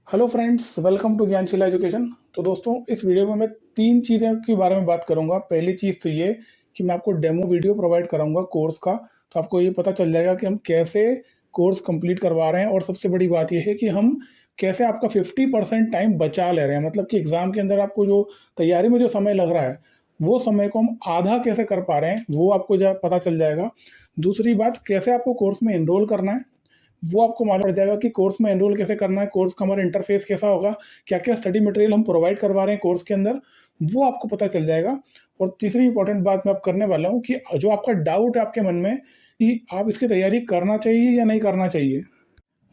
Hello friends, welcome to Gyanshila education. तो दोस्तों, इस वीडियो में मैं 3 चीज़ें के बारे में बात करूंगा। पहली चीज़ तो ये कि मैं आपको डेमो वीडियो प्रोवाइड कराऊंगा कोर्स का, तो आपको ये पता चल जाएगा कि हम कैसे कोर्स कंप्लीट करवा रहे हैं। और सबसे बड़ी बात ये है कि हम कैसे आपका 50% टाइम बचा ले रहे हैं। मतलब कि एग्ज़ाम के अंदर आपको जो तैयारी में जो समय लग रहा है, वो समय को हम आधा कैसे कर पा रहे हैं, वो आपको पता चल जाएगा। दूसरी बात, कैसे आपको कोर्स में एनरोल करना है, वो आपको मालूम पड़ जाएगा कि कोर्स में एनरोल कैसे करना है, कोर्स का हमारा इंटरफेस कैसा होगा, क्या-क्या स्टडी मटेरियल हम प्रोवाइड करवा रहे हैं कोर्स के अंदर, वो आपको पता चल जाएगा। और तीसरी इंपॉर्टेंट बात मैं अब करने वाला हूँ कि जो आपका डाउट है आपके मन में कि आप इसकी तैयारी करना चाहिए या नहीं करना चाहिए।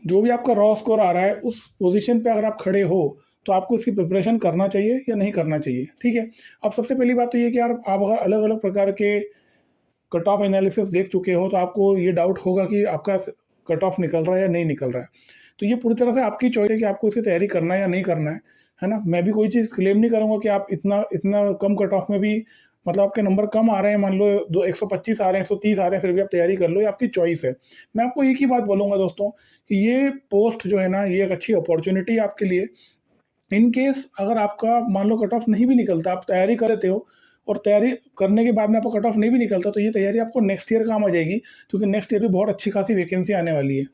जो भी आपका रॉ स्कोर आ रहा है, उस पोज़ीशन पे अगर आप खड़े हो, तो आपको इसकी प्रिपरेशन करना चाहिए या नहीं करना चाहिए, ठीक है? अब सबसे पहली बात तो ये है कि यार, आप अगर अलग-अलग प्रकार के कट ऑफ एनालिसिस देख चुके हो, तो आपको ये डाउट होगा कि आपका कट ऑफ निकल रहा है या नहीं निकल रहा है। तो ये पूरी तरह से आपकी चॉइस है कि आपको इसकी तैयारी करना है या नहीं करना है ना? मैं भी कोई चीज़ क्लेम नहीं करूँगा कि आप इतना इतना कम कट ऑफ में भी, मतलब आपके नंबर कम आ रहे हैं, मान लो दो 125 आ रहे हैं, 130 आ रहे हैं, फिर भी आप तैयारी कर लो, ये आपकी चॉइस है। मैं आपको एक ही बात बोलूँगा दोस्तों, कि ये पोस्ट जो है ना, ये एक अच्छी अपॉर्च्युनिटी है आपके लिए। इन केस अगर आपका मान लो कट ऑफ नहीं भी निकलता, आप तैयारी कर लेते हो और तैयारी करने के बाद में आपका कट ऑफ नहीं भी निकलता, तो ये तैयारी आपको नेक्स्ट ईयर काम आ जाएगी, क्योंकि नेक्स्ट ईयर भी बहुत अच्छी खासी वैकेंसी आने वाली है।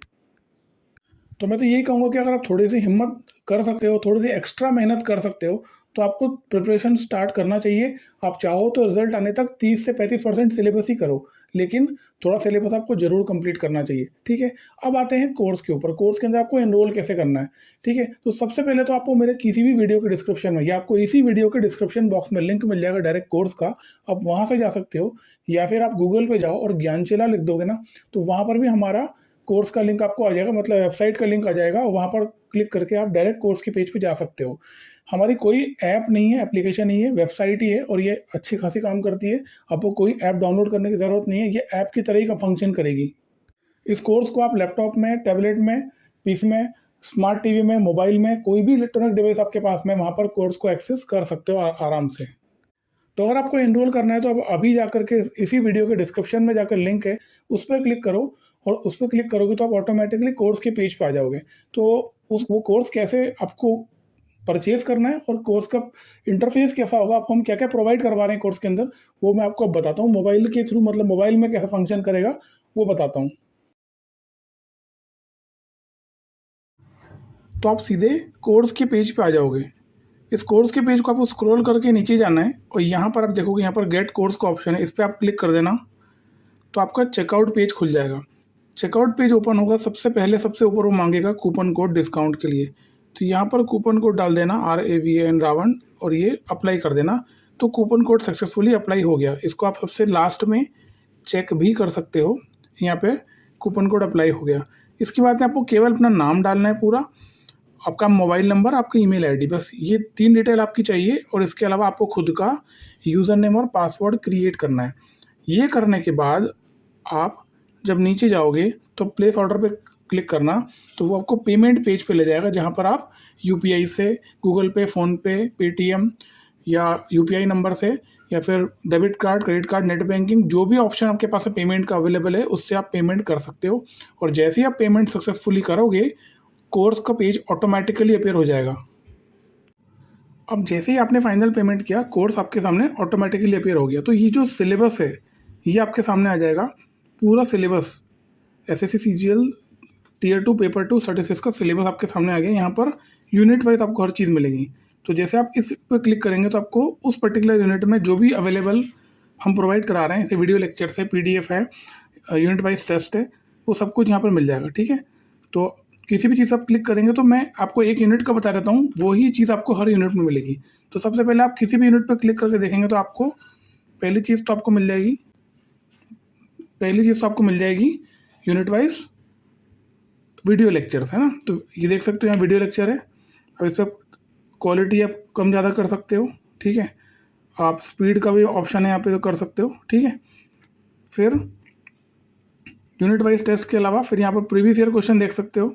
तो मैं तो यही कहूँगा कि अगर आप थोड़ी-सी हिम्मत कर सकते हो, थोड़ी-सी एक्स्ट्रा मेहनत कर सकते हो, तो आपको प्रिपरेशन स्टार्ट करना चाहिए। आप चाहो तो रिज़ल्ट आने तक 30 से 35% सिलेबस ही करो, लेकिन थोड़ा सिलेबस आपको ज़रूर कंप्लीट करना चाहिए, ठीक है? अब आते हैं कोर्स के ऊपर, कोर्स के अंदर आपको एनरोल कैसे करना है, ठीक है? तो सबसे पहले तो आपको मेरे किसी भी वीडियो के डिस्क्रिप्शन में, या आपको इसी वीडियो के डिस्क्रिप्शन बॉक्स में लिंक मिल जाएगा डायरेक्ट कोर्स का, आप वहाँ से जा सकते हो। या फिर आप गूगल पे जाओ और ज्ञानशिला लिख दोगे ना, तो वहाँ पर भी हमारा कोर्स का लिंक आपको आ जाएगा, मतलब वेबसाइट का लिंक आ जाएगा, वहाँ पर क्लिक करके आप डायरेक्ट कोर्स के पेज पे जा सकते हो। हमारी कोई ऐप नहीं है, एप्लीकेशन नहीं है, वेबसाइट ही है, और ये अच्छी खासी काम करती है। आपको कोई ऐप डाउनलोड करने की ज़रूरत नहीं है, ये ऐप की तरह ही का फंक्शन करेगी। इस कोर्स को आप लैपटॉप में, टैबलेट में, पीसी में, स्मार्ट टीवी में, मोबाइल में, कोई भी इलेक्ट्रॉनिक डिवाइस आपके पास में, वहाँ पर कोर्स को एक्सेस कर सकते हो आराम से। तो अगर आपको एनरोल करना है, तो आप अभी जाकर के इसी वीडियो के डिस्क्रिप्शन में जाकर लिंक है, उस पे क्लिक करो, और उस पे क्लिक करोगे तो आप ऑटोमैटिकली कोर्स के पेज पे आ जाओगे। तो उस वो कोर्स कैसे आपको परचेज़ करना है और कोर्स का इंटरफ़ेस कैसा होगा, आपको हम क्या-क्या प्रोवाइड करवा रहे हैं कोर्स के अंदर, वो मैं आपको अब बताता हूँ। मोबाइल के थ्रू, मतलब मोबाइल में कैसे फंक्शन करेगा, वो बताता हूँ। तो आप सीधे कोर्स के पेज पे आ जाओगे। इस कोर्स के पेज को आपको स्क्रॉल करके नीचे जाना है, और यहाँ पर आप देखोगे, यहाँ पर गेट कोर्स का ऑप्शन है, इस पे आप क्लिक कर देना। तो आपका चेकआउट पेज खुल जाएगा। चेकआउट पेज ओपन होगा, सबसे पहले सबसे ऊपर वो मांगेगा कूपन कोड डिस्काउंट के लिए। तो यहाँ पर कूपन कोड डाल देना, RAVAN रावण, और ये अप्लाई कर देना। तो कूपन कोड सक्सेसफुली अप्लाई हो गया। इसको आप सबसे लास्ट में चेक भी कर सकते हो। यहाँ पे कूपन कोड अप्लाई हो गया। इसके बाद में आपको केवल अपना नाम डालना है पूरा, आपका मोबाइल नंबर, आपका ईमेल आईडी, बस ये 3 डिटेल आपकी चाहिए। और इसके अलावा आपको खुद का यूज़र नेम और पासवर्ड क्रिएट करना है। ये करने के बाद आप जब नीचे जाओगे, तो प्लेस ऑर्डर पे क्लिक करना, तो वो आपको पेमेंट पेज पे ले जाएगा, जहाँ पर आप यूपीआई से, गूगल पे, फ़ोनपे, पेटीएम, या यूपीआई नंबर से, या फिर debit card, credit card, net banking, जो भी ऑप्शन आपके पास है पेमेंट का अवेलेबल है, उससे आप पेमेंट कर सकते हो। और जैसे ही आप पेमेंट सक्सेसफुली करोगे, कोर्स का पेज ऑटोमेटिकली अपीयर हो जाएगा। अब जैसे ही आपने फाइनल पेमेंट किया, कोर्स आपके सामने ऑटोमेटिकली अपीयर हो गया। तो ये जो सिलेबस है, ये आपके सामने आ जाएगा, पूरा syllabus. SSC CGL tier 2 paper 2 36 का सिलेबस आपके सामने आ गया। यहाँ पर यूनिट वाइज आपको हर चीज़ मिलेगी। तो जैसे आप इस पे क्लिक करेंगे, तो आपको उस पर्टिकुलर यूनिट में जो भी अवेलेबल हम प्रोवाइड करा रहे हैं, जैसे वीडियो लेक्चर्स है, पीडीएफ है, यूनिट वाइज टेस्ट है, वो सब कुछ यहाँ पर मिल जाएगा, ठीक है? तो किसी भी चीज़ आप क्लिक करेंगे, तो मैं आपको एक यूनिट का बता देता हूँ, वही चीज़ आपको हर यूनिट में मिलेगी। तो सबसे पहले आप किसी भी यूनिट पर क्लिक करके देखेंगे, तो आपको पहली चीज़ तो आपको मिल जाएगी, यूनिट वाइज वीडियो लेक्चर्स, है ना? तो ये देख सकते हो, यहाँ वीडियो लेक्चर है। अब इस पर क्वालिटी आप कम ज़्यादा कर सकते हो, ठीक है? आप स्पीड का भी ऑप्शन है यहाँ पे, तो कर सकते हो, ठीक है? फिर यूनिट वाइज टेस्ट के अलावा फिर यहाँ पर प्रीवियस ईयर क्वेश्चन देख सकते हो।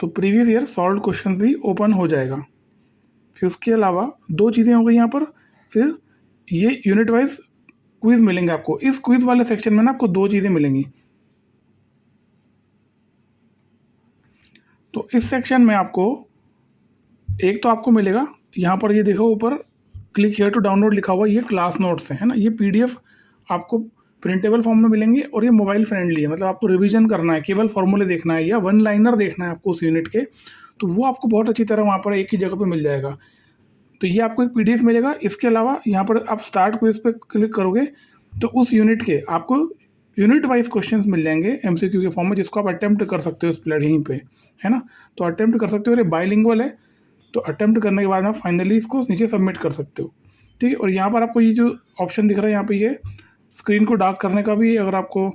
तो प्रीवियस ईयर सॉल्व क्वेश्चन भी ओपन हो जाएगा। फिर उसके अलावा 2 चीज़ें हो गई यहाँ पर। फिर ये यूनिट वाइज क्विज़ मिलेंगे आपको। इस क्विज़ वाले सेक्शन में ना आपको 2 चीज़ें मिलेंगी। तो इस सेक्शन में आपको एक तो आपको मिलेगा यहाँ पर, ये देखो ऊपर क्लिक हियर टू डाउनलोड लिखा हुआ, ये क्लास नोट्स है ना। ये पीडीएफ आपको प्रिंटेबल फॉर्म में मिलेंगे और ये मोबाइल फ्रेंडली है, मतलब आपको रिवीजन करना है, केवल फॉर्मूले देखना है या वन लाइनर देखना है आपको उस यूनिट के, तो वो आपको बहुत अच्छी तरह वहाँ पर एक ही जगह पे मिल जाएगा। तो ये आपको एक पीडीएफ मिलेगा। इसके अलावा यहाँ पर आप स्टार्ट क्विज पे क्लिक करोगे तो उस यूनिट के आपको यूनिट वाइज क्वेश्चंस मिल जाएंगे एमसीक्यू के फॉर्म में, जिसको आप अटेम्प्ट कर सकते हो इस प्लेट यहीं पे, है ना। तो अटेम्प्ट कर सकते हो, ये बाइलिंगुअल है, तो अटेम्प्ट करने के बाद आप फाइनली इसको नीचे सबमिट कर सकते हो, ठीक है। और यहाँ पर आपको ये जो ऑप्शन दिख रहा है यहाँ पे, ये स्क्रीन को डार्क करने का भी, अगर आपको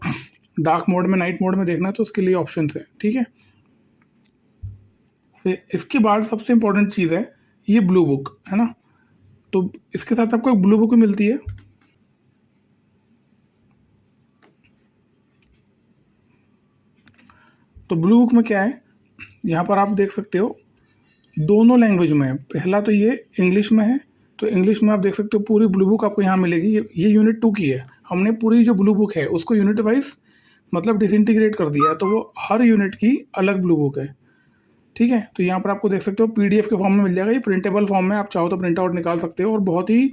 डार्क मोड में, नाइट मोड में देखना है तो उसके लिए ऑप्शन है, ठीक है। फिर इसके बाद सबसे इम्पोर्टेंट चीज़ है ये ब्लू बुक, है ना। तो इसके साथ आपको एक ब्लू बुक मिलती है। तो ब्लू बुक में क्या है, यहाँ पर आप देख सकते हो दोनों लैंग्वेज में है। पहला तो ये इंग्लिश में है, तो इंग्लिश में आप देख सकते हो पूरी ब्लू बुक आपको यहाँ मिलेगी। ये यूनिट 2 की है, हमने पूरी जो ब्लू बुक है उसको यूनिट वाइज मतलब डिसइंटीग्रेट कर दिया है, तो वो हर यूनिट की अलग ब्लू बुक है, ठीक है। तो यहाँ पर आपको देख सकते हो पीडीएफ के फॉर्म में मिल जाएगा, ये प्रिंटेबल फॉर्म में, आप चाहो तो प्रिंट आउट निकाल सकते हो और बहुत ही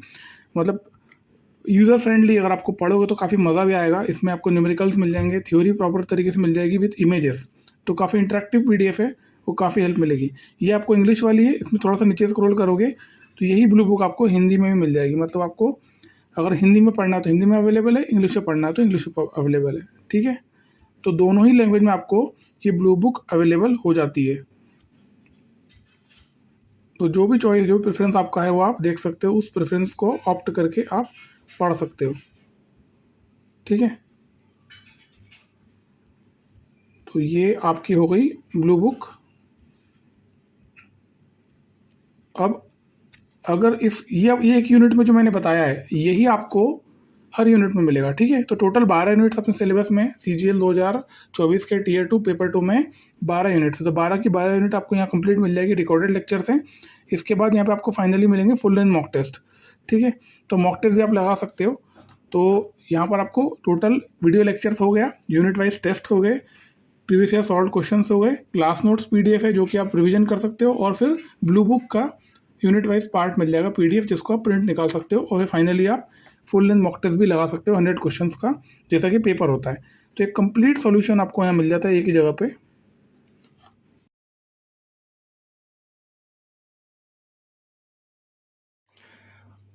मतलब यूज़र फ्रेंडली, अगर आपको पढ़ोगे तो काफ़ी मज़ा भी आएगा। इसमें आपको न्यूमेरिकल्स मिल जाएंगे, थ्योरी प्रॉपर तरीके से मिल जाएगी विद इमेजेस, तो काफ़ी इंटरेक्टिव पीडीएफ है, वो काफ़ी हेल्प मिलेगी। ये आपको इंग्लिश वाली है, इसमें थोड़ा सा नीचे स्क्रॉल करोगे तो यही ब्लू बुक आपको हिंदी में भी मिल जाएगी, मतलब आपको अगर हिंदी में पढ़ना है तो हिंदी में अवेलेबल है, इंग्लिश में पढ़ना है तो इंग्लिश में अवेलेबल है, ठीक है। तो दोनों ही लैंग्वेज में आपको ये ब्लू बुक अवेलेबल हो जाती है। तो जो भी चॉइस, जो प्रेफरेंस आपका है वो आप देख सकते हो, उस प्रेफरेंस को ऑप्ट करके आप पढ़ सकते हो, ठीक है। तो ये आपकी हो गई ब्लू बुक। अब अगर इस ये एक यूनिट में जो मैंने बताया है यही आपको हर यूनिट में मिलेगा, ठीक है। तो टोटल 12 यूनिट्स अपने सिलेबस में, सीजीएल 2024 के टीयर 2 पेपर 2 में 12 यूनिट्स है, तो 12 की 12 यूनिट आपको यहाँ कंप्लीट मिल जाएगी, रिकॉर्डेड लेक्चर्स हैं। इसके बाद यहाँ पे आपको फाइनली मिलेंगे फुल लेंथ मॉक टेस्ट, ठीक है। तो मॉक टेस्ट भी आप लगा सकते हो। तो यहाँ पर आपको टोटल वीडियो लेक्चर्स हो गया, यूनिट वाइज टेस्ट हो गए, प्रीवियस ईयर सॉल्व क्वेश्चंस हो गए, क्लास नोट्स पीडीएफ है जो कि आप रिवीजन कर सकते हो, और फिर ब्लू बुक का यूनिट वाइज पार्ट मिल जाएगा पीडीएफ, जिसको आप प्रिंट निकाल सकते हो, और फिर फाइनली आप फुल लेंथ मॉक टेस्ट भी लगा सकते हो 100 क्वेश्चंस का, जैसा कि पेपर होता है। तो एक कंप्लीट सॉल्यूशन आपको यहाँ मिल जाता है एक ही जगह पे।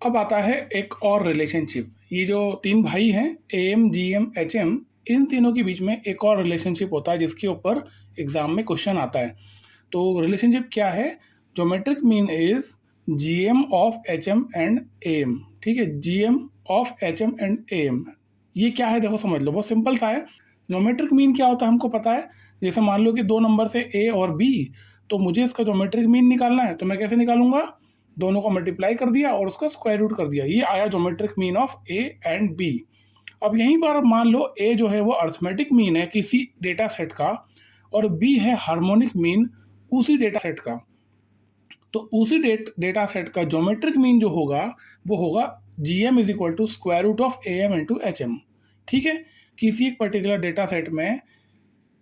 अब आता है एक और रिलेशनशिप, ये जो 3 भाई हैं M G M H M, इन तीनों के बीच में एक और रिलेशनशिप होता है जिसके ऊपर एग्जाम में क्वेश्चन आता है। तो रिलेशनशिप क्या है, geometric mean is G M of H M and A M, ठीक है। G M of H M and A M, ये क्या है देखो समझ लो, बहुत सिंपल सा है। ज्योमेट्रिक मीन क्या होता है हमको पता है, जैसे मान लो कि 2 नंबर से ए और बी, तो मुझे इसका ज्योमेट्रिक मीन निकालना है, तो मैं कैसे निकालूंगा, दोनों को मल्टीप्लाई कर दिया और उसका स्क्वायर रूट कर दिया, ये आया geometric mean of A and B. अब यहीं पर मान लो ए जो है वो अर्थमेटिक मीन है किसी डेटा सेट का, और बी है हार्मोनिक मीन उसी डेटा सेट का। तो उसी डेटा सेट का ज्योमेट्रिक मीन जो होगा वो होगा G M is equal to square root of A M into H M, ठीक है। किसी एक पर्टिकुलर डेटा सेट में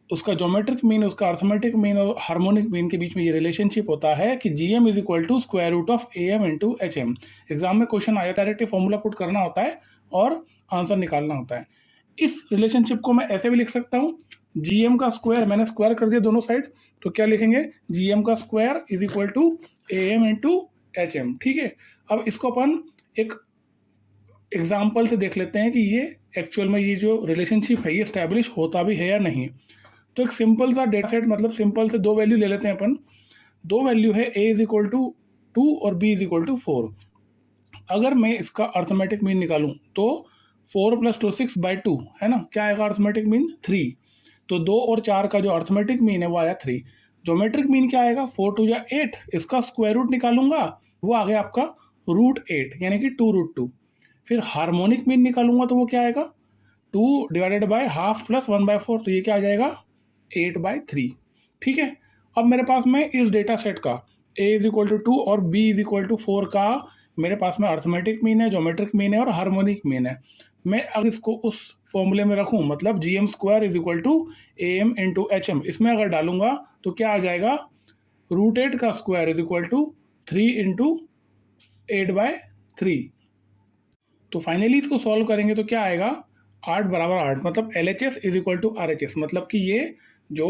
उसका ज्योमेट्रिक मीन, उसका अर्थमेटिक मीन और हार्मोनिक मीन के बीच में ये रिलेशनशिप होता है कि G M is equal to square root of A M into H M. Exam में क्वेश्चन आया, डायरेक्टली फॉर्मूला पुट करना होता है और आंसर निकालना होता है। इस रिलेशनशिप को मैं ऐसे भी लिख सकता हूँ, जी एम का स्क्वायर, मैंने स्क्वायर कर दिया दोनों साइड, तो क्या लिखेंगे, जी एम का square is equal to A M into H M, ठीक है। अब इसको अपन एक एग्जाम्पल से देख लेते हैं कि ये एक्चुअल में ये जो रिलेशनशिप है ये स्टैब्लिश होता भी है या नहीं। तो एक सिंपल सा डेटा सेट, मतलब सिंपल से 2 वैल्यू ले लेते हैं अपन। 2 वैल्यू है a इज इक्वल टू 2 और b इज इक्वल टू 4। अगर मैं इसका अर्थमेटिक मीन निकालूं तो 4 + 2 6/2 है ना, क्या आएगा अर्थमेटिक मीन 3। तो 2 और 4 का जो अर्थमेटिक मीन है वो आया 3। ज्योमेट्रिक मीन क्या आएगा, 4 × 2 = 8, इसका स्क्वायर रूट निकालूंगा, वो आ गया आपका √8 यानी कि 2√2। फिर हार्मोनिक मीन निकालूंगा तो वो क्या आएगा, 2 / ½ + 1/4, तो ये क्या आ जाएगा 8/3, ठीक है। अब मेरे पास में इस डेटा सेट का a इज इक्वल टू 2 और b इज इक्वल टू 4 का मेरे पास में अर्थमेटिक मीन है, ज्योमेट्रिक मीन है और हार्मोनिक मीन है। मैं अगर इसको उस फॉर्मूले में रखूं, मतलब gm² is equal to am into HM, इसमें अगर डालूंगा तो क्या आ जाएगा, √8 का square is equal to 3 into 8/3। तो फाइनली इसको सॉल्व करेंगे तो क्या आएगा, 8 बराबर 8, मतलब LHS is equal to RHS, मतलब कि ये जो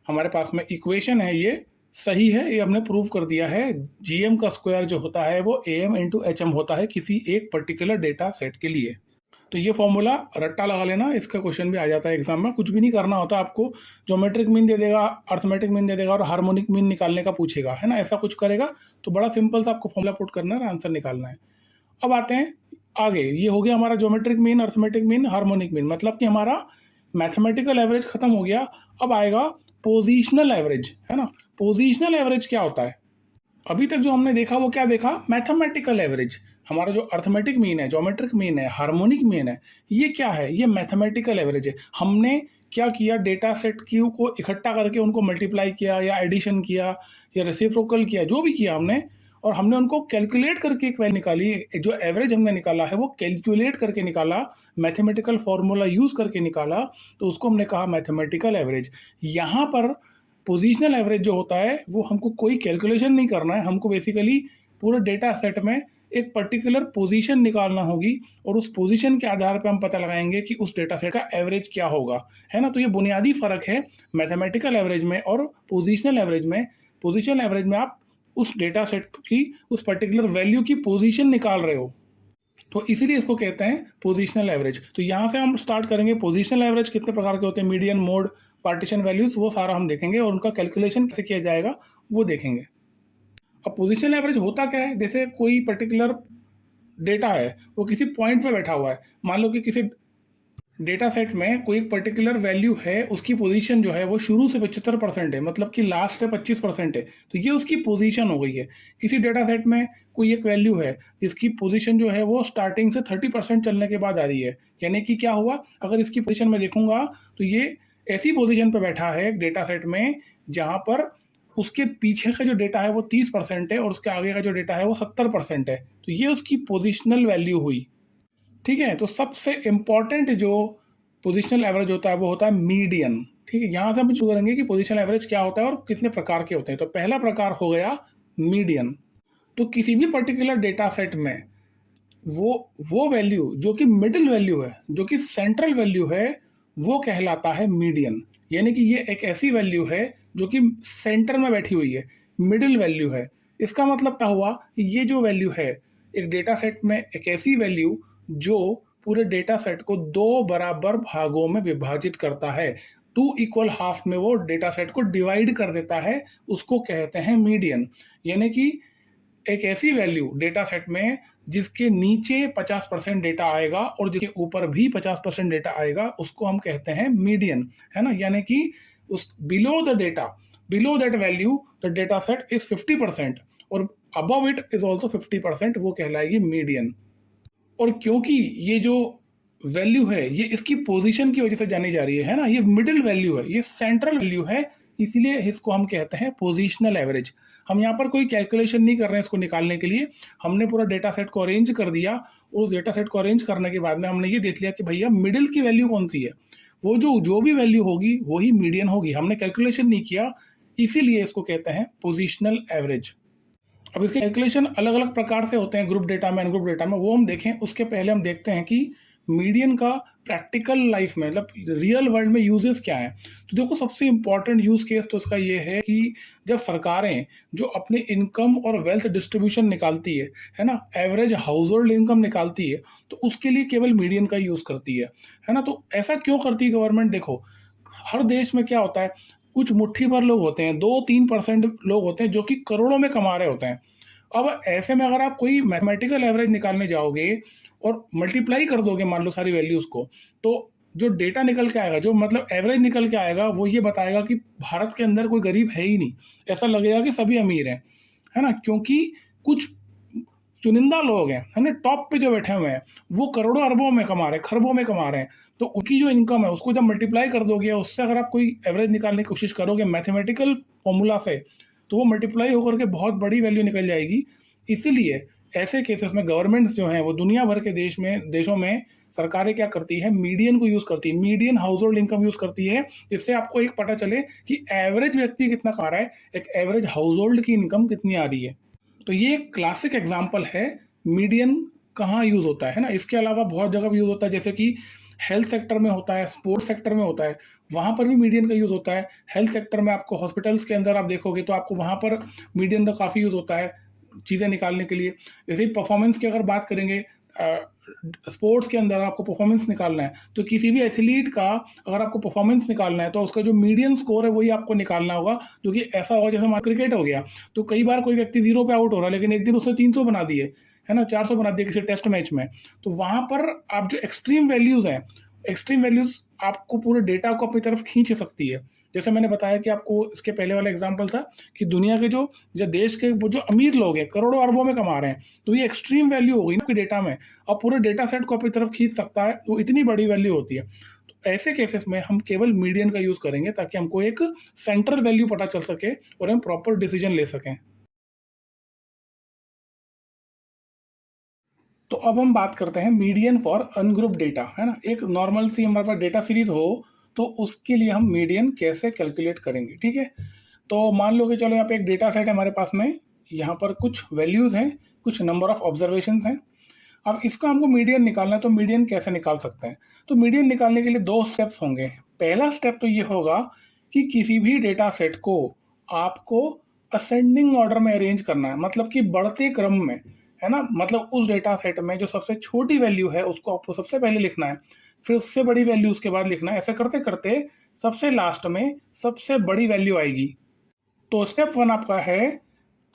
हमारे पास में इक्वेशन है ये सही है, ये हमने प्रूव कर दिया है। GM का स्क्वायर जो होता है वो AM इंटू HM होता है किसी एक पर्टिकुलर डेटा सेट के लिए। तो ये फॉर्मूला रट्टा लगा लेना, इसका क्वेश्चन भी आ जाता है एग्जाम में, कुछ भी नहीं करना होता आपको, ज्योमेट्रिक मीन दे देगा, अर्थमेटिक मीन दे देगा और हार्मोनिक मीन निकालने का पूछेगा, है ना, ऐसा कुछ करेगा तो बड़ा सिंपल सा आपको फॉर्मूला पुट करना है और आंसर निकालना है। अब आते हैं आगे, ये हो गया हमारा geometric mean, arithmetic mean, harmonic mean, मतलब कि हमारा मैथमेटिकल एवरेज खत्म हो गया। अब आएगा पोजिशनल एवरेज, है ना। पोजिशनल एवरेज क्या होता है, अभी तक जो हमने देखा वो क्या देखा, मैथमेटिकल एवरेज। हमारा जो अर्थमेटिक मीन है, ज्योमेट्रिक मीन है, हार्मोनिक मीन है, ये क्या है, ये मैथमेटिकल एवरेज है। हमने क्या किया, डेटा सेट क्यू को इकट्ठा करके उनको मल्टीप्लाई किया या एडिशन किया या रेसिप्रोकल किया, जो भी किया हमने, और हमने उनको कैलकुलेट करके एक वैल्यू निकाली। जो एवरेज हमने निकाला है वो कैलकुलेट करके निकाला, मैथमेटिकल फॉर्मूला यूज करके निकाला, तो उसको हमने कहा मैथमेटिकल एवरेज। यहाँ पर पोजिशनल एवरेज जो होता है वो हमको कोई कैलकुलेशन नहीं करना है, हमको बेसिकली पूरे डेटा सेट में एक पर्टिकुलर पोजीशन निकालना होगी और उस पोजीशन के आधार पर हम पता लगाएंगे कि उस डेटा सेट का एवरेज क्या होगा, है ना। तो ये बुनियादी फ़र्क है मैथमेटिकल एवरेज में और पोजीशनल एवरेज में। पोजीशनल एवरेज में आप उस डेटा सेट की उस पर्टिकुलर वैल्यू की पोजीशन निकाल रहे हो, तो इसीलिए इसको कहते हैं पोजीशनल एवरेज। तो यहाँ से हम स्टार्ट करेंगे, पोजीशनल एवरेज कितने प्रकार के होते हैं, मीडियन, मोड, पार्टीशन वैल्यूज, वो सारा हम देखेंगे और उनका कैलकुलेशन कैसे किया जाएगा वो देखेंगे। अब पोजीशनल एवरेज होता क्या है, जैसे कोई पर्टिकुलर डेटा है वो किसी पॉइंट पे बैठा हुआ है, मान लो कि किसी डेटा सेट में कोई एक पर्टिकुलर वैल्यू है, उसकी पोजीशन जो है वो शुरू से 75% है, मतलब कि लास्ट से 25% है, तो ये उसकी पोजीशन हो गई है। किसी डेटा सेट में कोई एक वैल्यू है जिसकी पोजीशन जो है वो स्टार्टिंग से 30% चलने के बाद आ रही है, यानी कि क्या हुआ, अगर इसकी पोजीशन में देखूंगा तो ये ऐसी पोजीशन पर बैठा है डेटा सेट में जहाँ पर उसके पीछे का जो डेटा है वो 30% है और उसके आगे का जो डेटा है वो 70% है, तो ये उसकी पोजिशनल वैल्यू हुई। ठीक है, तो सबसे इम्पॉर्टेंट जो पोजिशनल एवरेज होता है वो होता है मीडियन। ठीक है, यहाँ से हम शुरू करेंगे कि पोजिशनल एवरेज क्या होता है और कितने प्रकार के होते हैं। तो पहला प्रकार हो गया मीडियन। तो किसी भी पर्टिकुलर डेटा सेट में वो वैल्यू जो कि मिडिल वैल्यू है, जो कि सेंट्रल वैल्यू है, वो कहलाता है मीडियन। यानी कि ये एक ऐसी वैल्यू है जो कि सेंटर में बैठी हुई है, मिडिल वैल्यू है। इसका मतलब क्या हुआ कि ये जो वैल्यू है एक डेटा सेट में, एक ऐसी वैल्यू जो पूरे डेटा सेट को 2 बराबर भागों में विभाजित करता है, 2 इक्वल हाफ में वो डेटा सेट को डिवाइड कर देता है, उसको कहते हैं मीडियन। यानी कि एक ऐसी वैल्यू डेटा सेट में जिसके नीचे 50% डेटा आएगा और जिसके ऊपर भी 50% डेटा आएगा, उसको हम कहते हैं मीडियन, है ना। यानी कि उस below the data, below that value the data set is 50% और अबव इट इज ऑल्सो 50%, वो कहलाएगी मीडियन। और क्योंकि ये जो वैल्यू है ये इसकी पोजीशन की वजह से जानी जा रही है ना, ये मिडिल वैल्यू है, ये सेंट्रल वैल्यू है, इसीलिए इसको हम कहते हैं पोजीशनल एवरेज। हम यहाँ पर कोई कैलकुलेशन नहीं कर रहे हैं इसको निकालने के लिए, हमने पूरा डेटा सेट को अरेंज कर दिया और उस डेटा सेट को अरेंज करने के बाद में हमने ये देख लिया कि भैया मिडिल की वैल्यू कौन सी है, वो जो भी वैल्यू होगी वही मीडियन होगी। हमने कैलकुलेशन नहीं किया, इसीलिए इसको कहते हैं पोजिशनल एवरेज। अब इसके कैलकुलेशन अलग अलग प्रकार से होते हैं, ग्रुप डेटा में, अनग्रुप डेटा में, वो हम देखें उसके पहले हम देखते हैं कि मीडियन का प्रैक्टिकल लाइफ में, मतलब रियल वर्ल्ड में यूजेस क्या हैं। तो देखो सबसे इंपॉर्टेंट यूज केस तो इसका ये है कि जब सरकारें जो अपने इनकम और वेल्थ डिस्ट्रीब्यूशन निकालती है ना, एवरेज हाउस होल्ड इनकम निकालती है, तो उसके लिए केवल मीडियन का यूज़ करती है ना। तो ऐसा क्यों करती है गवर्नमेंट, देखो हर देश में क्या होता है, कुछ मुट्ठी भर लोग होते हैं, 2-3% लोग होते हैं जो कि करोड़ों में कमा रहे होते हैं। अब ऐसे में अगर आप कोई मैथमेटिकल एवरेज निकालने जाओगे और मल्टीप्लाई कर दोगे मान लो सारी वैल्यूज़ को, तो जो डेटा निकल के आएगा, जो मतलब एवरेज निकल के आएगा, वो ये बताएगा कि भारत के अंदर कोई गरीब है ही नहीं, ऐसा लगेगा कि सभी अमीर हैं, है ना। क्योंकि कुछ चुनिंदा लोग हैं, है ना, टॉप पे जो बैठे हुए हैं, वो करोड़ों अरबों में कमा रहे हैं, खरबों में कमा रहे हैं, तो उनकी जो इनकम है उसको जब मल्टीप्लाई कर दोगे, उससे अगर आप कोई एवरेज निकालने की कोशिश करोगे मैथमेटिकल फॉर्मूला से, तो वो मल्टीप्लाई होकर के बहुत बड़ी वैल्यू निकल जाएगी। इसीलिए ऐसे केसेस में गवर्नमेंट्स जो हैं वो दुनिया भर के देशों में सरकारें क्या करती है, मीडियन को यूज़ करती है, median house hold income use करती है, जिससे आपको एक पता चले कि एवरेज व्यक्ति कितना कमा रहा है, एक एवरेज हाउस होल्ड की इनकम कितनी आ रही है। तो ये एक क्लासिक एग्जाम्पल है मीडियन कहाँ यूज़ होता है ना। इसके अलावा बहुत जगह भी यूज़ होता है, जैसे कि हेल्थ सेक्टर में होता है, स्पोर्ट्स सेक्टर में होता है, वहाँ पर भी मीडियन का यूज़ होता है। हेल्थ सेक्टर में आपको हॉस्पिटल्स के अंदर आप देखोगे तो आपको वहाँ पर मीडियन का काफ़ी यूज़ होता है चीज़ें निकालने के लिए। जैसे ही परफॉर्मेंस की अगर बात करेंगे, स्पोर्ट्स के अंदर आपको परफॉर्मेंस निकालना है, तो किसी भी एथलीट का अगर आपको परफॉर्मेंस निकालना है तो उसका जो मीडियन स्कोर है वही आपको निकालना होगा, जो कि ऐसा होगा जैसे हमारा क्रिकेट हो गया, तो कई बार कोई व्यक्ति 0 पे आउट हो रहा है, लेकिन एक दिन उसने 300 बना दिए, है ना, 400 बना दिए किसी टेस्ट मैच में। तो वहाँ पर आप जो एक्सट्रीम वैल्यूज़ हैं, एक्सट्रीम वैल्यूज़ आपको पूरे डेटा को अपनी तरफ खींच सकती है। जैसे मैंने बताया कि आपको इसके पहले वाला एग्जाम्पल था कि दुनिया के जो देश के वो जो अमीर लोग हैं, करोड़ों अरबों में कमा रहे हैं, तो ये एक्सट्रीम वैल्यू हो गई ना आपके डेटा में, और पूरे डेटा सेट को अपनी तरफ खींच सकता है, वो इतनी बड़ी वैल्यू होती है। तो ऐसे केसेस में हम केवल मीडियन का यूज़ करेंगे ताकि हमको एक सेंट्रल वैल्यू पता चल सके और हम प्रॉपर डिसीजन ले सकें। तो अब हम बात करते हैं मीडियन फॉर अनग्रुप डेटा, है ना। एक नॉर्मल सी हमारे पास डेटा सीरीज हो तो उसके लिए हम मीडियन कैसे कैलकुलेट करेंगे, ठीक है। तो मान लो कि चलो यहाँ पे एक डेटा सेट है हमारे पास में, यहाँ पर कुछ वैल्यूज़ हैं, कुछ नंबर ऑफ ऑब्जर्वेशंस हैं। अब इसका हमको मीडियन निकालना है, तो मीडियन कैसे निकाल सकते हैं। तो मीडियन निकालने के लिए दो स्टेप्स होंगे। पहला स्टेप तो ये होगा कि किसी भी डेटा सेट को आपको असेंडिंग ऑर्डर में अरेंज करना है, मतलब कि बढ़ते क्रम में, है ना। मतलब उस डेटा सेट में जो सबसे छोटी वैल्यू है उसको आपको सबसे पहले लिखना है, फिर उससे बड़ी वैल्यू उसके बाद लिखना है। ऐसा करते करते सबसे लास्ट में सबसे बड़ी वैल्यू आएगी। तो स्टेप वन आपका है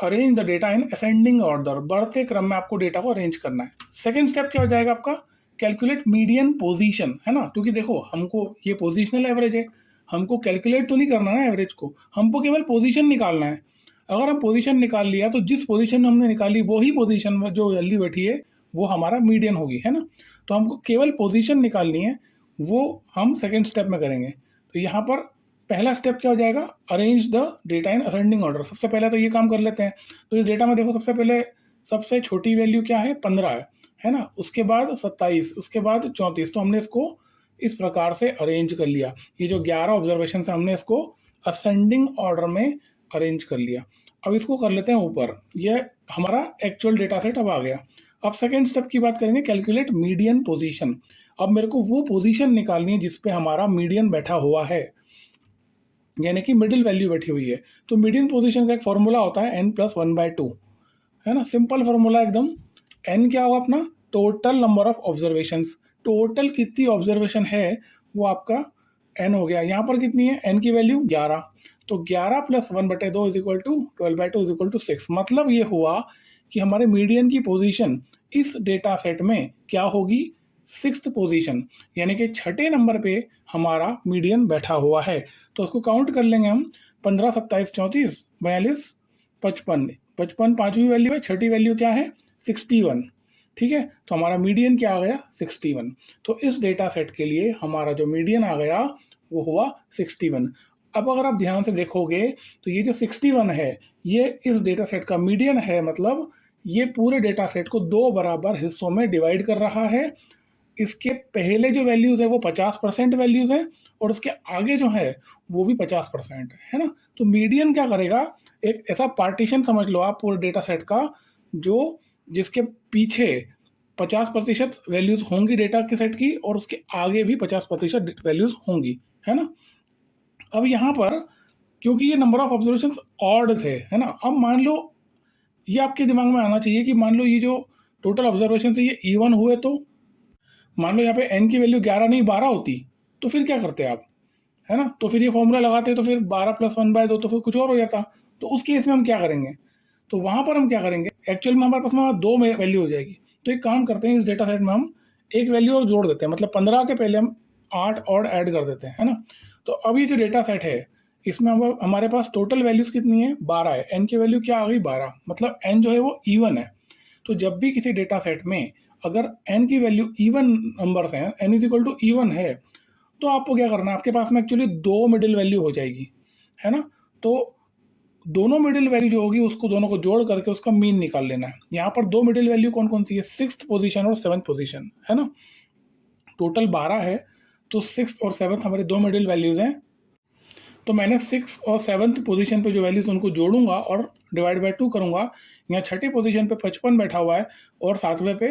arrange the data in ascending order, बढ़ते क्रम में आपको डेटा को अरेंज करना है। सेकंड स्टेप क्या हो जाएगा आपका, कैलकुलेट मीडियन पोजीशन, है ना। क्योंकि देखो हमको ये पोजीशनल एवरेज है, हमको कैलकुलेट तो नहीं करना ना एवरेज को, हमको केवल पोजीशन निकालना है। अगर हम पोजीशन निकाल लिया तो जिस पोजीशन में हमने निकाली वही पोजीशन में जो वैल्यू बैठी है वो हमारा मीडियन होगी, है ना। तो हमको केवल पोजीशन निकालनी है, वो हम सेकेंड स्टेप में करेंगे। तो यहाँ पर पहला स्टेप क्या हो जाएगा, arrange the data in ascending order. सबसे पहले तो ये काम कर लेते हैं। तो इस डेटा में देखो सबसे पहले सबसे छोटी वैल्यू क्या है, 15 है ना। उसके बाद 27, उसके बाद 34। तो हमने इसको इस प्रकार से अरेंज कर लिया। ये जो 11 ऑब्जर्वेशन है हमने इसको असेंडिंग ऑर्डर में अरेंज कर लिया। अब इसको कर लेते हैं ऊपर, ये हमारा एक्चुअल डेटा सेट अब आ गया। अब सेकेंड स्टेप की बात करेंगे, कैलकुलेट मीडियन पोजीशन। अब मेरे को वो पोजीशन निकालनी है जिसपे हमारा मीडियन बैठा हुआ है, यानी कि मिडिल वैल्यू बैठी हुई है। तो मीडियन पोजीशन का एक फॉर्मूला होता है n+1/2, है ना, सिंपल फॉर्मूला एकदम। n क्या होगा अपना, total number of observations, total कितनी ऑब्जर्वेशन है वो आपका n हो गया। यहाँ पर कितनी है, n की वैल्यू 11, तो 11 + 1/2 is equal to 12/2 is equal to 6। मतलब ये हुआ कि हमारे मीडियन की पोजीशन इस डेटा सेट में क्या होगी, 6th पोजीशन, यानी कि छठे नंबर पे हमारा मीडियन बैठा हुआ है। तो उसको काउंट कर लेंगे हम, 15, 27, 34, 42, 55, 55 पाँचवीं वैल्यू है, छठी वैल्यू क्या है, 61, ठीक है। तो हमारा मीडियन क्या आ गया, 61। तो इस डेटा सेट के लिए हमारा जो मीडियन आ गया वो हुआ 61। अब अगर आप ध्यान से देखोगे तो ये जो 61 है ये इस डेटा सेट का मीडियन है, मतलब ये पूरे डेटा सेट को दो बराबर हिस्सों में डिवाइड कर रहा है। इसके पहले जो वैल्यूज़ है वो 50% वैल्यूज़ हैं और उसके आगे जो है वो भी 50% है ना। तो मीडियन क्या करेगा, एक ऐसा पार्टीशन समझ लो आप पूरे डेटा सेट का, जो जिसके पीछे 50% वैल्यूज़ होंगी डेटा के सेट की और उसके आगे भी 50% वैल्यूज़ होंगी, है ना। अब यहाँ पर क्योंकि ये नंबर ऑफ ऑब्जर्वेशंस ऑड थे, है ना। अब मान लो ये आपके दिमाग में आना चाहिए कि मान लो ये जो टोटल ऑब्जर्वेशन है ये इवन हुए, तो मान लो यहाँ पे n की वैल्यू 11 नहीं 12 होती, तो फिर क्या करते आप, है ना। तो फिर ये फॉर्मूला लगाते तो फिर 12 + 1/2 तो फिर कुछ और हो जाता। तो उस केस में हम क्या करेंगे, तो वहाँ पर हम क्या करेंगे, एक्चुअल में हमारे पास में दो में वैल्यू हो जाएगी। तो एक काम करते हैं, इस डेटा सेट में हम एक वैल्यू और जोड़ देते हैं, मतलब 15 के पहले हम 8 और ऐड कर देते हैं, है ना। तो अब ये जो डेटा सेट है इसमें हमारे पास टोटल वैल्यूज़ कितनी है, 12 है। एन की वैल्यू क्या आ गई, 12, मतलब एन जो है वो इवन है। तो जब भी किसी डेटा सेट में अगर n की वैल्यू इवन नंबर्स हैं, n is equal to even है, तो आपको क्या करना है, आपके पास में एक्चुअली दो मिडिल वैल्यू हो जाएगी, है ना। तो दोनों मिडिल वैल्यू जो होगी उसको दोनों को जोड़ करके उसका मीन निकाल लेना है। यहाँ पर दो मिडिल वैल्यू कौन कौन सी है, 6th पोजीशन और 7th पोजीशन, है ना। टोटल 12 है, तो 6th और 7th हमारे दो मिडिल वैल्यूज़ हैं। तो मैंने 6 और 7th पोजीशन पे जो वैल्यूज उनको जोड़ूंगा और डिवाइड बाय 2 करूंगा। यहाँ छठी पोजीशन पे 55 बैठा हुआ है और सातवें पे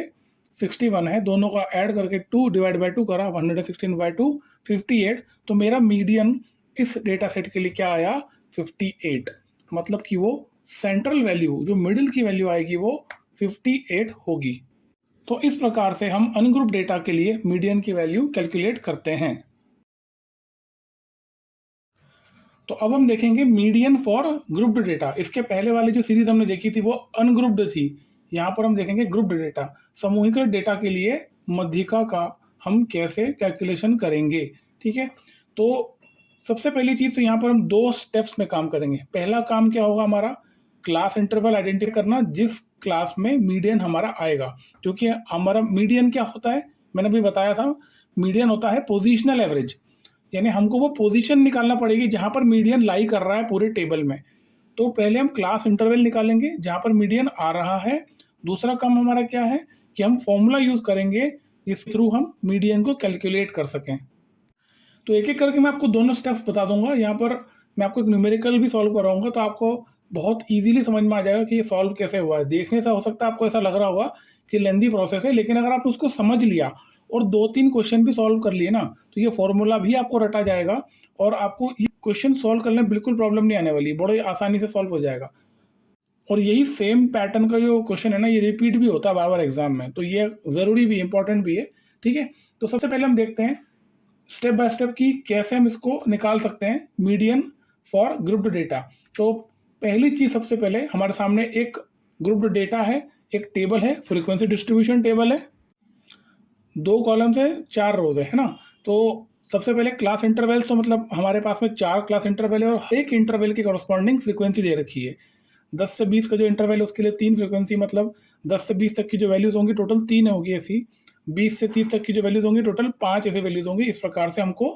61 है, दोनों का ऐड करके 2 डिवाइड बाय 2 करा, 116 बाय 2 58। तो मेरा मीडियन इस डेटा सेट के लिए क्या आया, 58। मतलब कि वो सेंट्रल वैल्यू जो मिडिल की वैल्यू आएगी वो 58 होगी। तो इस प्रकार से हम अनग्रुप डेटा के लिए मीडियन की वैल्यू कैलकुलेट करते हैं। तो अब हम देखेंगे मीडियन फॉर ग्रुप्ड डेटा। इसके पहले वाली जो सीरीज हमने देखी थी वो अनग्रुप्ड थी, यहाँ पर हम देखेंगे ग्रुप्ड डेटा। समूहीकृत डेटा के लिए मध्यिका का हम कैसे कैलकुलेशन करेंगे, ठीक है। तो सबसे पहली चीज़ तो यहाँ पर हम दो स्टेप्स में काम करेंगे। पहला काम क्या होगा हमारा, क्लास इंटरवल आइडेंटिफाई करना जिस क्लास में मीडियन हमारा आएगा। क्योंकि हमारा मीडियन क्या होता है, मैंने अभी बताया था, मीडियन होता है पोजिशनल एवरेज, यानी हमको वो पोजीशन निकालना पड़ेगी जहां पर मीडियन लाई कर रहा है पूरे टेबल में। तो पहले हम क्लास इंटरवल निकालेंगे जहां पर मीडियन आ रहा है। दूसरा काम हमारा क्या है कि हम फॉर्मूला यूज करेंगे जिस थ्रू हम मीडियन को कैलकुलेट कर सकें। तो एक एक करके मैं आपको दोनों स्टेप्स बता दूंगा। यहाँ पर मैं आपको एक न्यूमेरिकल भी सॉल्व कराऊंगा, तो आपको बहुत इजीली समझ में आ जाएगा कि ये सॉल्व कैसे हुआ है। देखने से हो सकता है आपको ऐसा लग रहा होगा कि लेंदी प्रोसेस है, लेकिन अगर आप उसको समझ लिया और 2-3 क्वेश्चन भी सॉल्व कर लिए ना, तो ये फॉर्मूला भी आपको रटा जाएगा और आपको ये क्वेश्चन सॉल्व करने में बिल्कुल प्रॉब्लम नहीं आने वाली, बड़े आसानी से सॉल्व हो जाएगा। और यही सेम पैटर्न का जो क्वेश्चन है ना, ये रिपीट भी होता है बार बार एग्जाम में, तो ये ज़रूरी भी, इंपॉर्टेंट भी है, ठीक है। तो सबसे पहले हम देखते हैं स्टेप बाय स्टेप की कैसे हम इसको निकाल सकते हैं मीडियन फॉर ग्रुप्ड डेटा। तो पहली चीज, सबसे पहले हमारे सामने एक ग्रुप्ड डेटा है, एक टेबल है, फ्रीक्वेंसी डिस्ट्रीब्यूशन टेबल है, 2 कॉलम्स है, 4 रोज है ना। तो सबसे पहले क्लास इंटरवल्स, तो मतलब हमारे पास में 4 क्लास इंटरवल है और एक इंटरवल की कॉरस्पॉन्डिंग फ्रीक्वेंसी दे रखी है। 10 से 20 का जो इंटरवल है उसके लिए 3 फ्रीक्वेंसी, मतलब 10 से 20 तक की जो वैल्यूज होंगी टोटल 3 होगी ऐसी। 20 से 30 तक की जो वैल्यूज होंगी टोटल 5 ऐसी वैल्यूज होंगी। इस प्रकार से हमको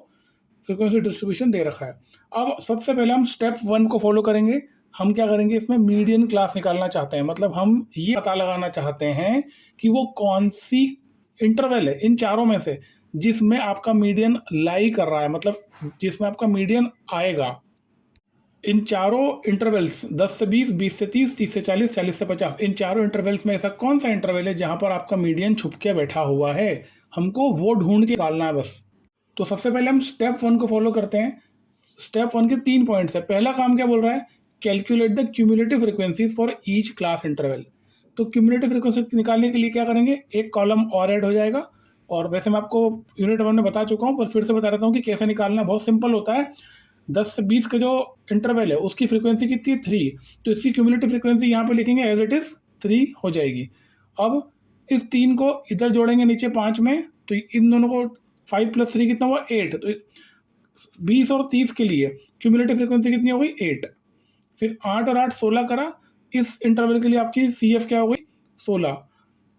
फ्रीक्वेंसी डिस्ट्रीब्यूशन दे रखा है। अब सबसे पहले हम स्टेप 1 को फॉलो करेंगे। हम क्या करेंगे, इसमें मीडियन क्लास निकालना चाहते हैं, मतलब हम ये पता लगाना चाहते हैं कि वो कौन सी इंटरवल है इन चारों में से जिसमें आपका मीडियन लाई कर रहा है, मतलब जिसमें आपका मीडियन आएगा। इन चारों इंटरवल्स 10 से 20, 20 से 30, 30 से 40, 40 से 50, इन चारों इंटरवल्स में ऐसा कौन सा इंटरवल है जहां पर आपका मीडियन छुप के बैठा हुआ है, हमको वो ढूंढ के निकालना है बस। तो सबसे पहले हम स्टेप 1 को फॉलो करते हैं। स्टेप 1 के 3 पॉइंट्स है। पहला काम क्या बोल रहा है, calculate the cumulative frequencies for each class interval. तो क्यूमुलेटिव फ्रीक्वेंसी निकालने के लिए क्या करेंगे, एक कॉलम और ऐड हो जाएगा। और वैसे मैं आपको यूनिट 1 में बता चुका हूँ, पर फिर से बता देता हूँ कि कैसे निकालना। बहुत सिंपल होता है। 10 से 20 का जो इंटरवल है उसकी फ्रीक्वेंसी कितनी है, 3, तो इसकी क्यूमुलेटिव फ्रीक्वेंसी यहाँ पे लिखेंगे एज इट इज 3 हो जाएगी। अब इस 3 को इधर जोड़ेंगे नीचे 5 में, तो इन दोनों को 5 + 3 कितना हुआ, 8। तो 20 और 30 के लिए क्यूमुलेटिव फ्रीक्वेंसी कितनी हो गई, 8। फिर 8 और 8 16 करा, इस इंटरवल के लिए आपकी सी एफ क्या हो गई, 16।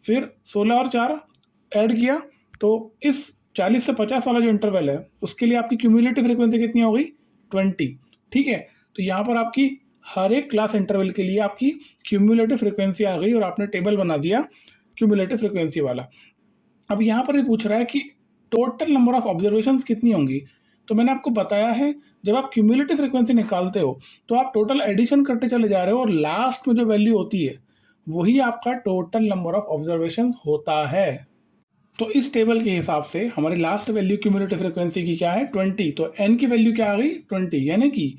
फिर 16 और 4 ऐड किया, तो इस 40 से 50 वाला जो इंटरवल है उसके लिए आपकी क्यूमुलेटिव फ्रीक्वेंसी कितनी हो गई, 20, ठीक है। तो यहाँ पर आपकी हर एक क्लास इंटरवल के लिए आपकी क्यूमुलेटिव फ्रीक्वेंसी आ गई और आपने टेबल बना दिया क्यूमुलेटिव फ्रीक्वेंसी वाला। अब यहाँ पर ये पूछ रहा है कि टोटल नंबर ऑफ ऑब्जर्वेशंस कितनी होंगी। तो मैंने आपको बताया है, जब आप क्यूमुलेटिव फ्रीक्वेंसी निकालते हो तो आप टोटल एडिशन करते चले जा रहे हो और लास्ट में जो वैल्यू होती है वही आपका टोटल नंबर ऑफ ऑब्जर्वेशंस होता है। तो इस टेबल के हिसाब से हमारी लास्ट वैल्यू क्यूमुलेटिव फ्रीक्वेंसी की क्या है, 20। तो n की वैल्यू क्या आ गई, 20, यानी कि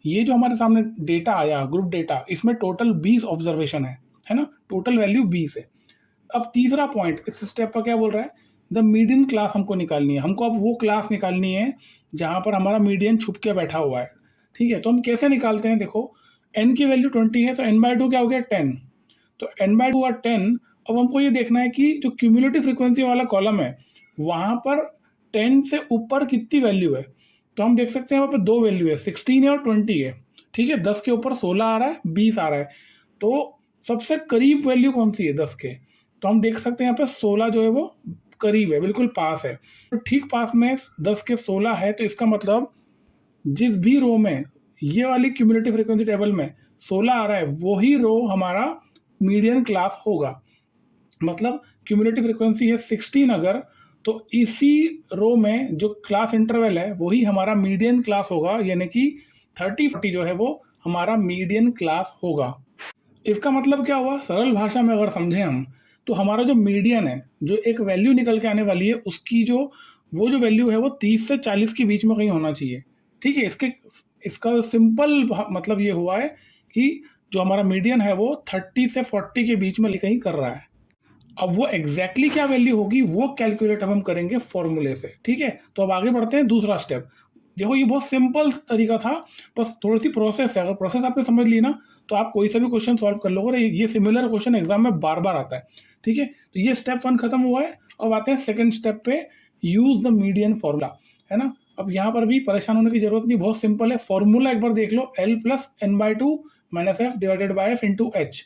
ये जो हमारे सामने डेटा आया ग्रुप डेटा, इसमें टोटल 20 ऑब्जर्वेशन है ना, टोटल वैल्यू 20 है। अब तीसरा पॉइंट इस स्टेप पर क्या बोल रहा है, द मीडियन क्लास हमको निकालनी है। हमको अब वो क्लास निकालनी है जहां पर हमारा मीडियन छुप के बैठा हुआ है, ठीक है। तो हम कैसे निकालते हैं, देखो n की वैल्यू 20 है तो n/2 क्या हो गया, 10। तो n/2 और 10। अब हमको ये देखना है कि जो क्यूमुलेटिव फ्रीक्वेंसी वाला कॉलम है वहां पर 10 से ऊपर कितनी वैल्यू है। तो हम देख सकते हैं वहाँ पर 2 वैल्यू है, 16 है और 20 है, ठीक है। 10 के ऊपर 16 आ रहा है, 20 आ रहा है, तो सबसे करीब वैल्यू कौन सी है 10 के। तो हम देख सकते हैं यहाँ पे 16 जो है वो करीब है, बिल्कुल पास है। तो ठीक पास में 10 के 16 है, तो इसका मतलब जिस भी रो में ये वाली क्यूमुलेटिव फ्रीक्वेंसी टेबल में 16 आ रहा है, वही रो हमारा मीडियन क्लास होगा। मतलब क्यूमुलेटिव फ्रीक्वेंसी है 16 अगर, तो इसी रो में जो क्लास इंटरवल है वही हमारा मीडियन क्लास होगा, यानी कि 30-40 जो है वो हमारा मीडियन क्लास होगा। इसका मतलब क्या हुआ, सरल भाषा में अगर समझें हम, तो हमारा जो मीडियन है, जो एक वैल्यू निकल के आने वाली है, उसकी जो वो जो वैल्यू है वो 30 से 40 के बीच में कहीं होना चाहिए। ठीक है, इसका सिंपल मतलब ये हुआ है कि जो हमारा मीडियन है वो 30 से 40 के बीच में कहीं कर रहा है। अब वो एग्जैक्टली क्या वैल्यू होगी वो कैलकुलेट हम करेंगे फॉर्मूले से। ठीक है, तो अब आगे बढ़ते हैं दूसरा स्टेप। देखो ये बहुत सिंपल तरीका था, बस थोड़ी सी प्रोसेस है। अगर प्रोसेस आपने समझ ली ना, तो आप कोई सा भी क्वेश्चन सॉल्व कर लोगे। ये सिमिलर क्वेश्चन एग्जाम में बार बार आता है। ठीक है, तो ये स्टेप 1 खत्म हुआ है। अब आते हैं सेकंड स्टेप पे, यूज द मीडियन फॉर्मूला, है ना। अब यहाँ पर भी परेशान होने की जरूरत नहीं, बहुत सिंपल है। फॉर्मूला एक बार देख लो, L plus n/2 minus F divided by F into H.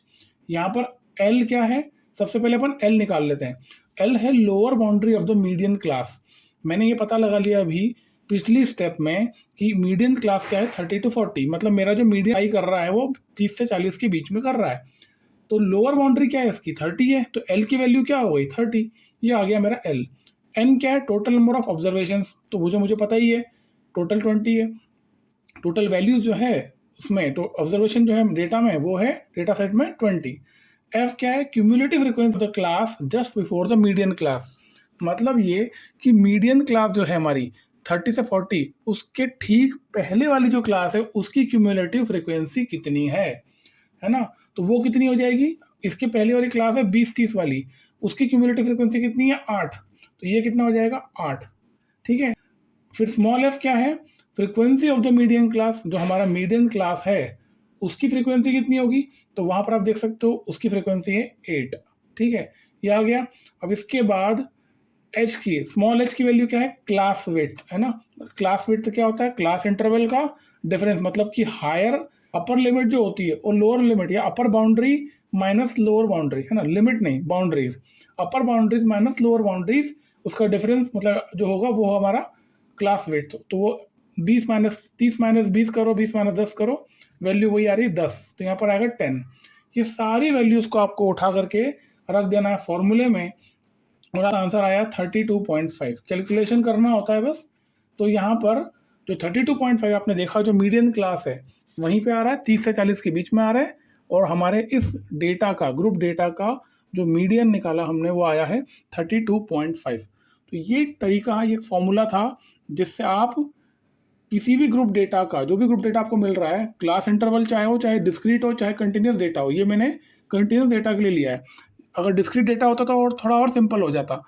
यहाँ पर L क्या है, सबसे पहले अपन L निकाल लेते हैं। L है lower boundary of the median class. मैंने ये पता लगा लिया अभी पिछली स्टेप में कि मीडियन क्लास क्या है, 30 to 40। मतलब मेरा जो मीडियन आई कर रहा है वो 30 से 40 के बीच में कर रहा है। तो लोअर बाउंड्री क्या है इसकी, 30 है, तो L की वैल्यू क्या हो गई, 30। ये आ गया मेरा L। N क्या है, टोटल नंबर ऑफ ऑब्जर्वेशंस, तो वो जो मुझे पता ही है, टोटल 20 है। टोटल वैल्यूज जो है उसमें, तो ऑब्जर्वेशन जो है डेटा में, वो है डेटा सेट में 20। F क्या है, cumulative frequency of the class just before the median class. मतलब ये कि मीडियन क्लास जो है हमारी 30 से 40, उसके ठीक पहले वाली जो क्लास है उसकी क्यूमुलेटिव फ्रीक्वेंसी कितनी है ना। तो वो कितनी हो जाएगी, इसके पहले वाली क्लास है 20-30 वाली, उसकी क्यूमुलेटिव फ्रीक्वेंसी कितनी है, 8। तो ये कितना हो जाएगा, 8। ठीक है, फिर स्मॉल f क्या है, frequency of the median class, जो हमारा मीडियन क्लास है उसकी फ्रीक्वेंसी कितनी होगी, तो वहां पर आप देख सकते हो उसकी फ्रीक्वेंसी है 8। ठीक है, ये आ गया। अब इसके बाद h की, स्मॉल h की वैल्यू क्या है, क्लास विड्थ, है ना। क्लास विड्थ क्या होता है, क्लास इंटरवल का डिफरेंस, मतलब कि हायर अपर लिमिट जो होती है और लोअर लिमिट, या अपर बाउंड्री माइनस लोअर बाउंड्री, है ना, लिमिट नहीं, बाउंड्रीज, अपर बाउंड्रीज माइनस लोअर बाउंड्रीज, उसका डिफरेंस मतलब जो होगा वो हमारा क्लास विड्थ। तो वो 20 माइनस 30 माइनस 20 करो, 20 माइनस 10 करो, वैल्यू वही आ रही है 10, तो यहाँ पर आएगा 10। ये सारी वैल्यूज को आपको उठा करके रख देना है फॉर्मूले में, और आंसर आया 32.5। कैलकुलेशन करना होता है बस। तो यहाँ पर जो 32.5 आपने देखा, जो मीडियन क्लास है वहीं पे आ रहा है, 30 से 40 के बीच में आ रहा है, और हमारे इस डेटा का, ग्रुप डेटा का जो मीडियन निकाला हमने वो आया है 32.5। तो ये एक तरीका है, ये एक फॉर्मूला था जिससे आप किसी भी ग्रुप डेटा का, जो भी ग्रुप डेटा आपको मिल रहा है, क्लास इंटरवल चाहे हो, चाहे डिस्क्रीट हो, चाहे कंटिन्यूस डेटा हो, ये मैंने कंटिन्यूस डेटा के लिए लिया है। अगर डिस्क्रीट डेटा होता तो और थोड़ा और सिंपल हो जाता।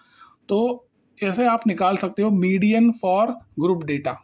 तो ऐसे आप निकाल सकते हो मीडियन फॉर ग्रुप डेटा।